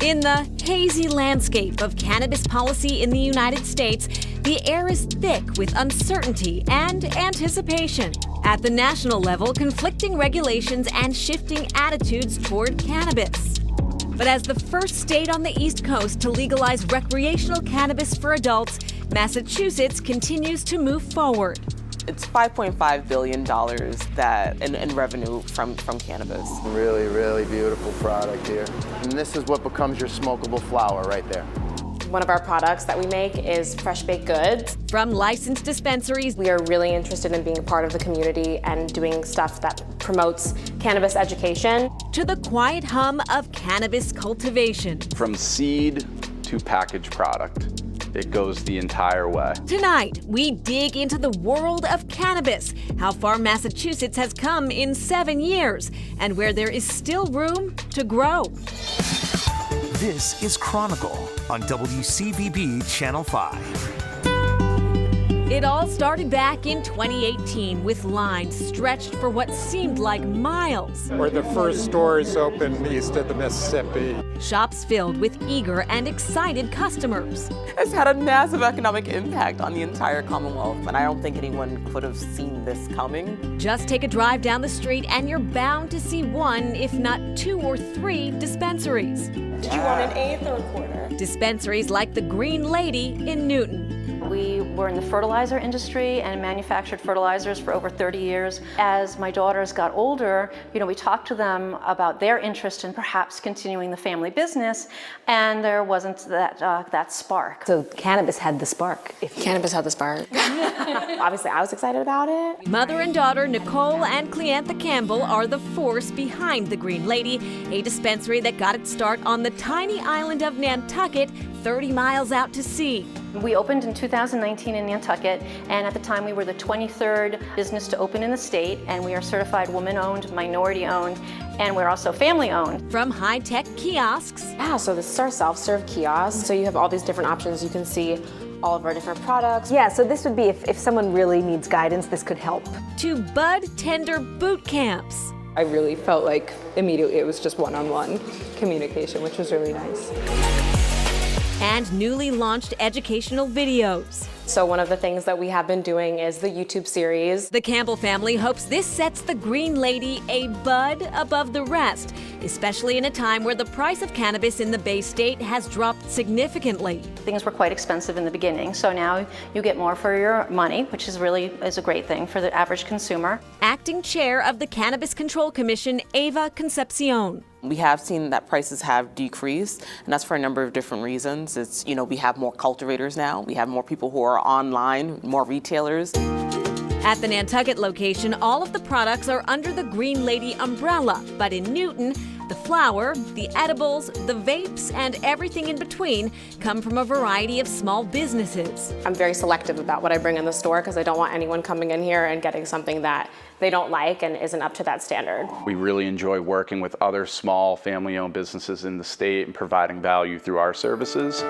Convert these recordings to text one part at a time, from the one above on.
In the hazy landscape of cannabis policy in the United States, the air is thick with uncertainty and anticipation. At the national level, conflicting regulations and shifting attitudes toward cannabis. But as the first state on the East Coast to legalize recreational cannabis for adults, Massachusetts continues to move forward. It's $5.5 billion in revenue from cannabis. Really, really beautiful product here. And this is what becomes your smokable flower right there. One of our products that we make is fresh baked goods. From licensed dispensaries, we are really interested in being a part of the community and doing stuff that promotes cannabis education. To the quiet hum of cannabis cultivation. From seed to packaged product, it goes the entire way. Tonight, we dig into the world of cannabis, how far Massachusetts has come in 7 years, and where there is still room to grow. This is Chronicle on WCVB Channel 5. It all started back in 2018 with lines stretched for what seemed like miles. We're the first stores open east of the Mississippi. Shops filled with eager and excited customers. It's had a massive economic impact on the entire Commonwealth, and I don't think anyone could have seen this coming. Just take a drive down the street and you're bound to see one, if not 2 or 3 dispensaries. Did you want an eighth or a quarter? Dispensaries like the Green Lady in Newton. We were in the fertilizer industry and manufactured fertilizers for over 30 years. As my daughters got older, we talked to them about their interest in perhaps continuing the family business, and there wasn't that spark. So cannabis had the spark. Cannabis had the spark. Obviously, I was excited about it. Mother and daughter Nicole and Cleantha Campbell are the force behind the Green Lady, a dispensary that got its start on the tiny island of Nantucket, 30 miles out to sea. We opened in 2019 in Nantucket, and at the time we were the 23rd business to open in the state, and we are certified woman-owned, minority-owned, and we're also family-owned. From high-tech kiosks. Yeah, so this is our self-serve kiosk, so you have all these different options. You can see all of our different products. Yeah, so this would be, if someone really needs guidance, this could help. To bud tender boot camps. I really felt like immediately it was just one-on-one communication, which was really nice. And newly launched educational videos. So one of the things that we have been doing is the YouTube series. The Campbell family hopes this sets the Green Lady a bud above the rest, especially in a time where the price of cannabis in the Bay State has dropped significantly. Things were quite expensive in the beginning, so now you get more for your money, which is a great thing for the average consumer. Acting chair of the Cannabis Control Commission, Ava Concepcion. We have seen that prices have decreased, and that's for a number of different reasons. It's, we have more cultivators now. We have more people who are online, more retailers. At the Nantucket location, all of the products are under the Green Lady umbrella, but in Newton, the flower, the edibles, the vapes, and everything in between come from a variety of small businesses. I'm very selective about what I bring in the store because I don't want anyone coming in here and getting something that they don't like and isn't up to that standard. We really enjoy working with other small family-owned businesses in the state and providing value through our services.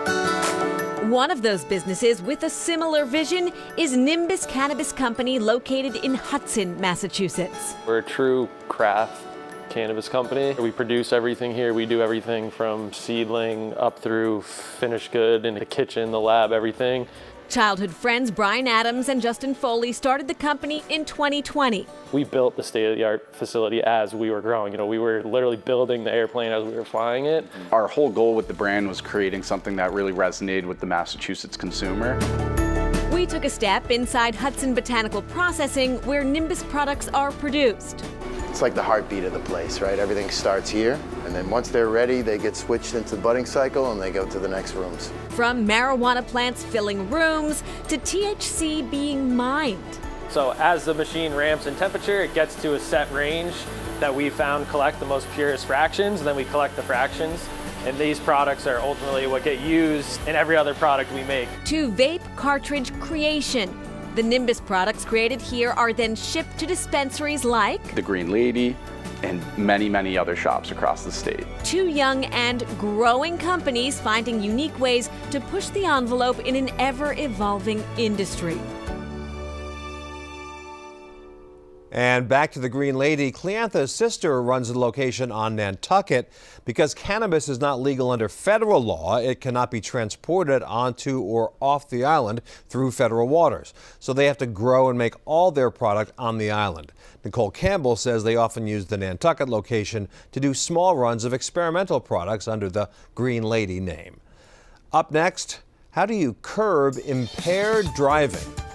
One of those businesses with a similar vision is Nimbus Cannabis Company, located in Hudson, Massachusetts. We're a true craft cannabis company. We produce everything here. We do everything from seedling up through finished good in the kitchen, the lab, everything. Childhood friends Brian Adams and Justin Foley started the company in 2020. We built the state-of-the-art facility as we were growing. We were literally building the airplane as we were flying it. Our whole goal with the brand was creating something that really resonated with the Massachusetts consumer. We took a step inside Hudson Botanical Processing, where Nimbus products are produced. It's like the heartbeat of the place, right? Everything starts here, and then once they're ready, they get switched into the budding cycle and they go to the next rooms. From marijuana plants filling rooms to THC being mined. So as the machine ramps in temperature, it gets to a set range that we found collect the most purest fractions, and then we collect the fractions. And these products are ultimately what get used in every other product we make. To vape cartridge creation. The Nimbus products created here are then shipped to dispensaries like the Green Lady and many, many other shops across the state. 2 young and growing companies finding unique ways to push the envelope in an ever-evolving industry. And back to the Green Lady, Cleantha's sister runs a location on Nantucket. Because cannabis is not legal under federal law, it cannot be transported onto or off the island through federal waters. So they have to grow and make all their product on the island. Nicole Campbell says they often use the Nantucket location to do small runs of experimental products under the Green Lady name. Up next, how do you curb impaired driving?